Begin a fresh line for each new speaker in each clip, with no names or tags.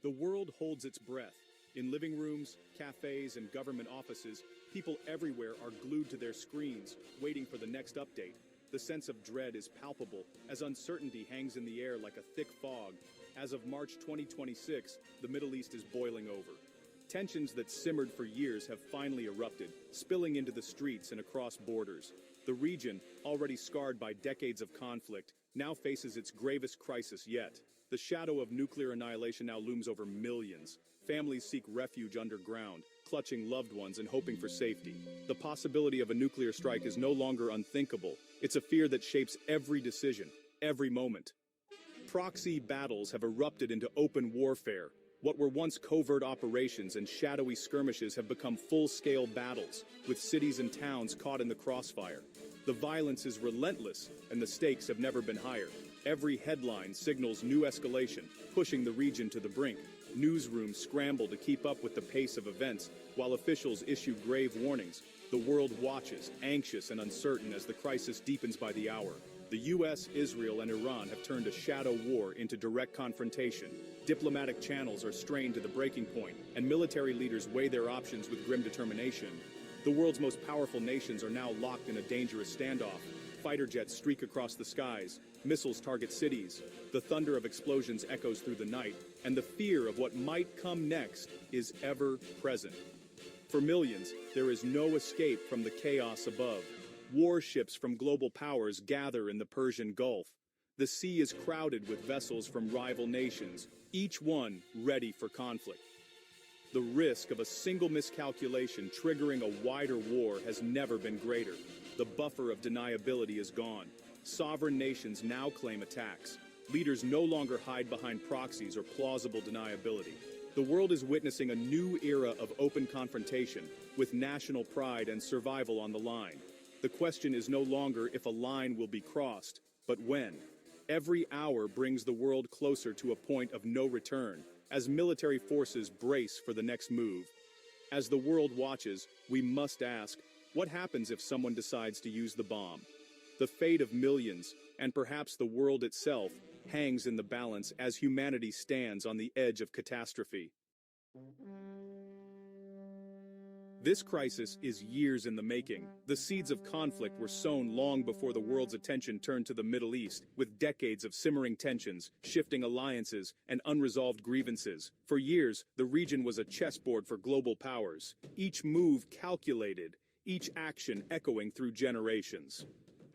The world holds its breath. In living rooms, cafes, and government offices, people everywhere are glued to their screens, waiting for the next update. The sense of dread is palpable, as uncertainty hangs in the air like a thick fog. As of March 2026, the Middle East is boiling over. Tensions that simmered for years have finally erupted, spilling into the streets and across borders. The region, already scarred by decades of conflict, now faces its gravest crisis yet. The shadow of nuclear annihilation now looms over millions. Families seek refuge underground, clutching loved ones and hoping for safety. The possibility of a nuclear strike is no longer unthinkable. It's a fear that shapes every decision, every moment. Proxy battles have erupted into open warfare. What were once covert operations and shadowy skirmishes have become full-scale battles, with cities and towns caught in the crossfire. The violence is relentless, and the stakes have never been higher. Every headline signals new escalation, pushing the region to the brink. Newsrooms scramble to keep up with the pace of events, while officials issue grave warnings. The world watches, anxious and uncertain as the crisis deepens by the hour. The US, Israel, and Iran have turned a shadow war into direct confrontation. Diplomatic channels are strained to the breaking point, and military leaders weigh their options with grim determination. The world's most powerful nations are now locked in a dangerous standoff. Fighter jets streak across the skies, missiles target cities, the thunder of explosions echoes through the night, and the fear of what might come next is ever present. For millions, there is no escape from the chaos above. Warships from global powers gather in the Persian Gulf. The sea is crowded with vessels from rival nations, each one ready for conflict. The risk of a single miscalculation triggering a wider war has never been greater. The buffer of deniability is gone. Sovereign nations now claim attacks. Leaders no longer hide behind proxies or plausible deniability. The world is witnessing a new era of open confrontation, with national pride and survival on the line. The question is no longer if a line will be crossed, but when. Every hour brings the world closer to a point of no return, as military forces brace for the next move. As the world watches, we must ask, what happens if someone decides to use the bomb? The fate of millions, and perhaps the world itself, hangs in the balance as humanity stands on the edge of catastrophe. This crisis is years in the making. The seeds of conflict were sown long before the world's attention turned to the Middle East, with decades of simmering tensions, shifting alliances, and unresolved grievances. For years, the region was a chessboard for global powers, each move calculated, each action echoing through generations.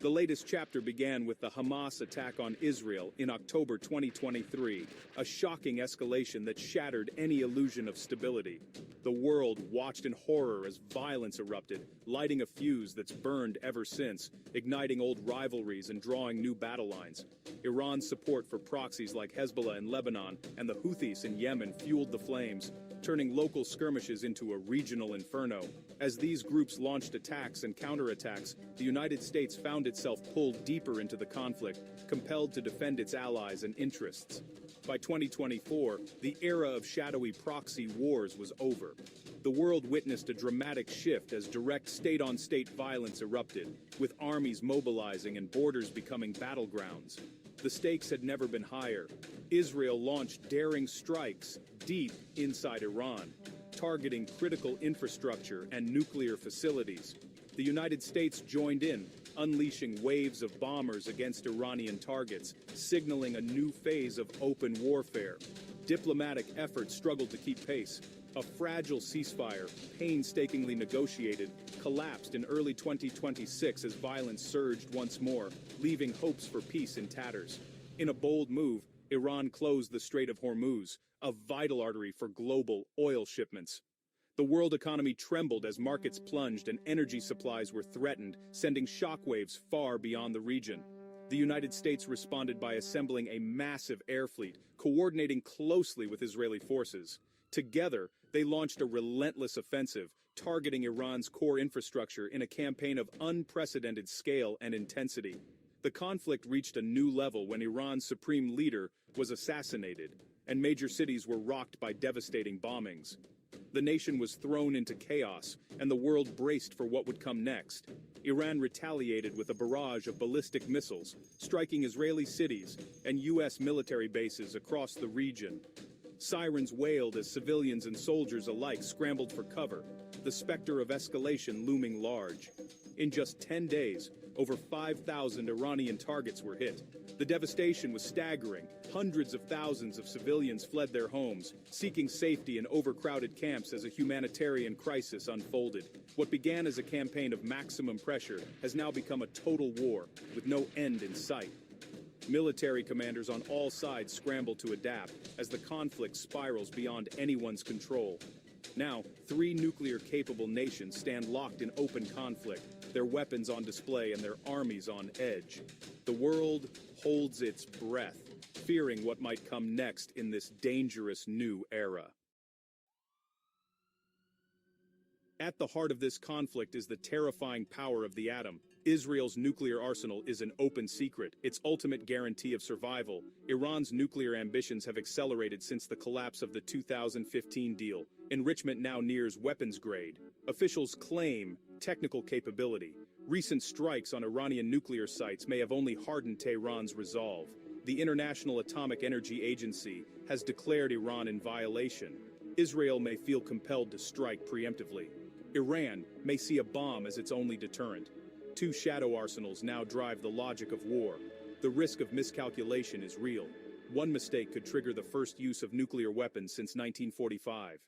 The latest chapter began with the Hamas attack on Israel in October 2023, a shocking escalation that shattered any illusion of stability. The world watched in horror as violence erupted, lighting a fuse that's burned ever since, igniting old rivalries and drawing new battle lines. Iran's support for proxies like Hezbollah in Lebanon and the Houthis in Yemen fueled the flames, turning local skirmishes into a regional inferno. As these groups launched attacks and counterattacks, the United States found itself pulled deeper into the conflict, compelled to defend its allies and interests. By 2024, the era of shadowy proxy wars was over. The world witnessed a dramatic shift as direct state-on-state violence erupted, with armies mobilizing and borders becoming battlegrounds. The stakes had never been higher. Israel launched daring strikes deep inside Iran, targeting critical infrastructure and nuclear facilities. The United States joined in, unleashing waves of bombers against Iranian targets, signaling a new phase of open warfare. Diplomatic efforts struggled to keep pace. A fragile ceasefire, painstakingly negotiated, collapsed in early 2026 as violence surged once more, leaving hopes for peace in tatters. In a bold move, Iran closed the Strait of Hormuz, a vital artery for global oil shipments. The world economy trembled as markets plunged and energy supplies were threatened, sending shockwaves far beyond the region. The United States responded by assembling a massive air fleet, coordinating closely with Israeli forces. Together, they launched a relentless offensive, targeting Iran's core infrastructure in a campaign of unprecedented scale and intensity. The conflict reached a new level when Iran's supreme leader was assassinated, and major cities were rocked by devastating bombings. The nation was thrown into chaos, and the world braced for what would come next. Iran retaliated with a barrage of ballistic missiles, striking Israeli cities and U.S. military bases across the region. Sirens wailed as civilians and soldiers alike scrambled for cover, the specter of escalation looming large. In just 10 days, over 5,000 Iranian targets were hit. The devastation was staggering. Hundreds of thousands of civilians fled their homes, seeking safety in overcrowded camps as a humanitarian crisis unfolded. What began as a campaign of maximum pressure has now become a total war, with no end in sight. Military commanders on all sides scramble to adapt as the conflict spirals beyond anyone's control. Now, 3 nuclear-capable nations stand locked in open conflict, their weapons on display and their armies on edge. The world holds its breath, fearing what might come next in this dangerous new era. At the heart of this conflict is the terrifying power of the atom. Israel's nuclear arsenal is an open secret, its ultimate guarantee of survival. Iran's nuclear ambitions have accelerated since the collapse of the 2015 deal. Enrichment now nears weapons grade. Officials claim technical capability. Recent strikes on Iranian nuclear sites may have only hardened Tehran's resolve. The International Atomic Energy Agency has declared Iran in violation. Israel may feel compelled to strike preemptively. Iran may see a bomb as its only deterrent. 2 shadow arsenals now drive the logic of war. The risk of miscalculation is real. One mistake could trigger the first use of nuclear weapons since 1945.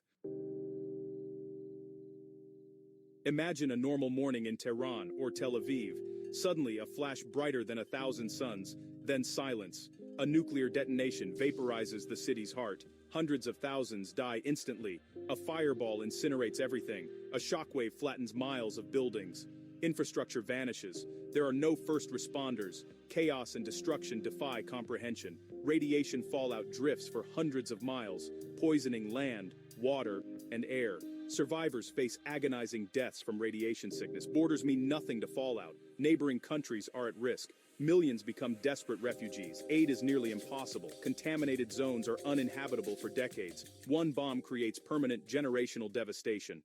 Imagine a normal morning in Tehran or Tel Aviv. Suddenly, a flash brighter than 1,000 suns, then silence. A nuclear detonation vaporizes the city's heart. Hundreds of thousands die instantly. A fireball incinerates everything. A shockwave flattens miles of buildings. Infrastructure vanishes. There are no first responders. Chaos and destruction defy comprehension. Radiation fallout drifts for hundreds of miles, poisoning land, water, and air. Survivors face agonizing deaths from radiation sickness. Borders mean nothing to fallout. Neighboring countries are at risk. Millions become desperate refugees. Aid is nearly impossible. Contaminated zones are uninhabitable for decades. One bomb creates permanent generational devastation.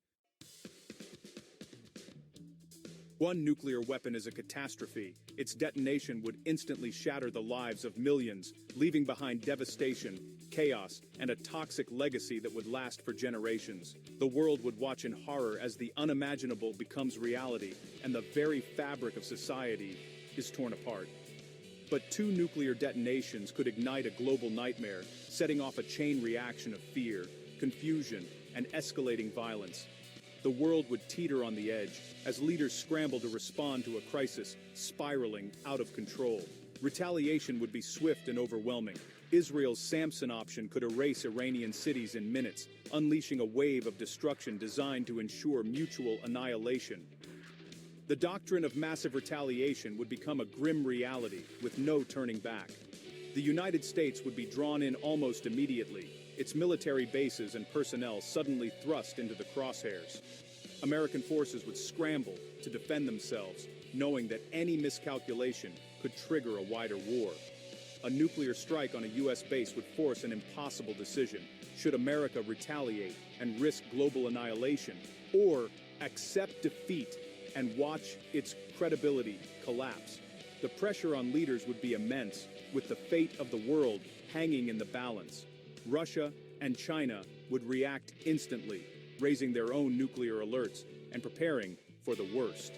One nuclear weapon is a catastrophe. Its detonation would instantly shatter the lives of millions, leaving behind devastation, chaos, and a toxic legacy that would last for generations. The world would watch in horror as the unimaginable becomes reality, and the very fabric of society is torn apart. But 2 nuclear detonations could ignite a global nightmare, setting off a chain reaction of fear, confusion, and escalating violence. The world would teeter on the edge as leaders scramble to respond to a crisis spiraling out of control. Retaliation would be swift and overwhelming. Israel's Samson option could erase Iranian cities in minutes, unleashing a wave of destruction designed to ensure mutual annihilation. The doctrine of massive retaliation would become a grim reality, with no turning back. The United States would be drawn in almost immediately, its military bases and personnel suddenly thrust into the crosshairs. American forces would scramble to defend themselves, knowing that any miscalculation could trigger a wider war. A nuclear strike on a U.S. base would force an impossible decision. Should America retaliate and risk global annihilation, or accept defeat and watch its credibility collapse? The pressure on leaders would be immense, with the fate of the world hanging in the balance. Russia and China would react instantly, raising their own nuclear alerts and preparing for the worst.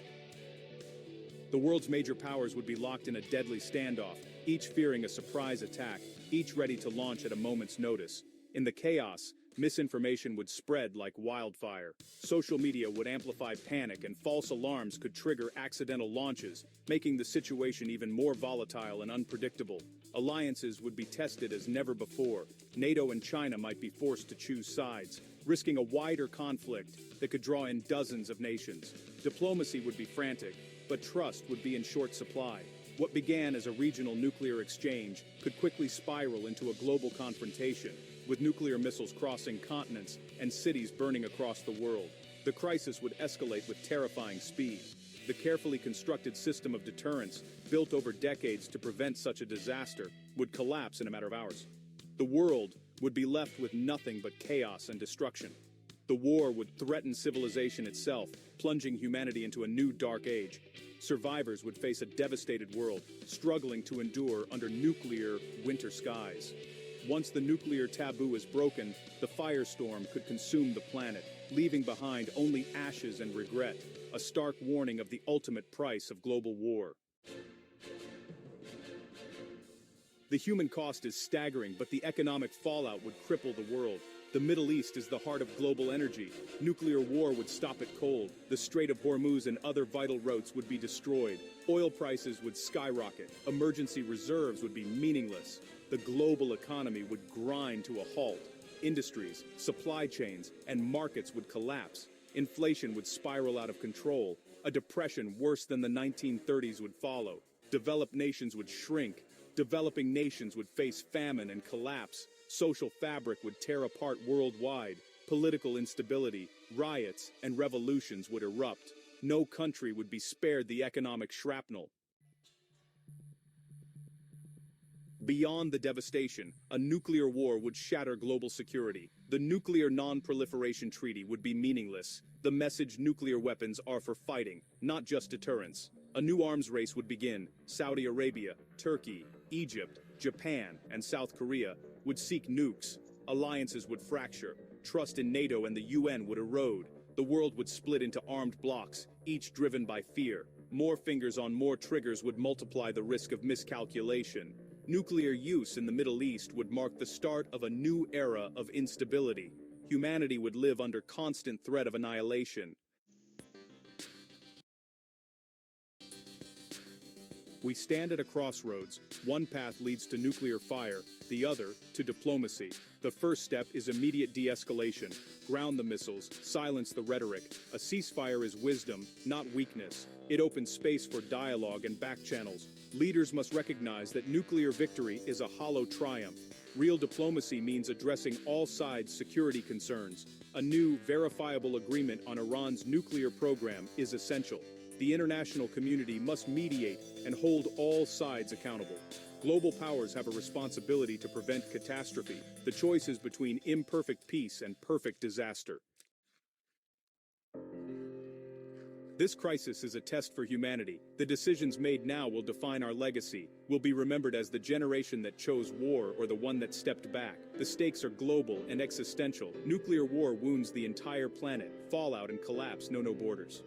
The world's major powers would be locked in a deadly standoff, each fearing a surprise attack, each ready to launch at a moment's notice. In the chaos, misinformation would spread like wildfire. Social media would amplify panic, and false alarms could trigger accidental launches, making the situation even more volatile and unpredictable. Alliances would be tested as never before. NATO and China might be forced to choose sides, risking a wider conflict that could draw in dozens of nations. Diplomacy would be frantic, but trust would be in short supply. What began as a regional nuclear exchange could quickly spiral into a global confrontation, with nuclear missiles crossing continents and cities burning across the world. The crisis would escalate with terrifying speed. The carefully constructed system of deterrence, built over decades to prevent such a disaster, would collapse in a matter of hours. The world would be left with nothing but chaos and destruction. The war would threaten civilization itself, plunging humanity into a new dark age. Survivors would face a devastated world, struggling to endure under nuclear winter skies. Once the nuclear taboo is broken, the firestorm could consume the planet, leaving behind only ashes and regret, a stark warning of the ultimate price of global war. The human cost is staggering, but the economic fallout would cripple the world. The Middle East is the heart of global energy. Nuclear war would stop it cold. The Strait of Hormuz and other vital routes would be destroyed. Oil prices would skyrocket. Emergency reserves would be meaningless. The global economy would grind to a halt. Industries, supply chains, and markets would collapse. Inflation would spiral out of control. A depression worse than the 1930s would follow. Developed nations would shrink. Developing nations would face famine and collapse. Social fabric would tear apart worldwide. Political instability, riots, and revolutions would erupt. No country would be spared the economic shrapnel. Beyond the devastation, a nuclear war would shatter global security. The Nuclear Non-Proliferation Treaty would be meaningless. The message nuclear weapons are for fighting, not just deterrence. A new arms race would begin. Saudi Arabia, Turkey, Egypt, Japan, and South Korea would seek nukes. Alliances would fracture. Trust in NATO and the UN would erode. The world would split into armed blocs, each driven by fear. More fingers on more triggers would multiply the risk of miscalculation. Nuclear use in the Middle East would mark the start of a new era of instability. Humanity would live under constant threat of annihilation. We stand at a crossroads. One path leads to nuclear fire, the other to diplomacy. The first step is immediate de-escalation. Ground the missiles, silence the rhetoric. A ceasefire is wisdom, not weakness. It opens space for dialogue and back channels. Leaders must recognize that nuclear victory is a hollow triumph. Real diplomacy means addressing all sides' security concerns. A new, verifiable agreement on Iran's nuclear program is essential. The international community must mediate and hold all sides accountable. Global powers have a responsibility to prevent catastrophe. The choice is between imperfect peace and perfect disaster. This crisis is a test for humanity. The decisions made now will define our legacy. We'll be remembered as the generation that chose war or the one that stepped back. The stakes are global and existential. Nuclear war wounds the entire planet. Fallout and collapse know no borders.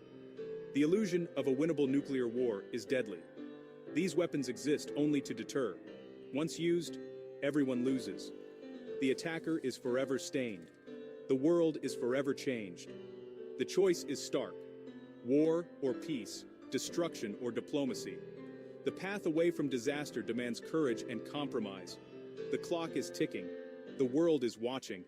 The illusion of a winnable nuclear war is deadly. These weapons exist only to deter. Once used, everyone loses. The attacker is forever stained. The world is forever changed. The choice is stark. War or peace, destruction or diplomacy. The path away from disaster demands courage and compromise. The clock is ticking. The world is watching.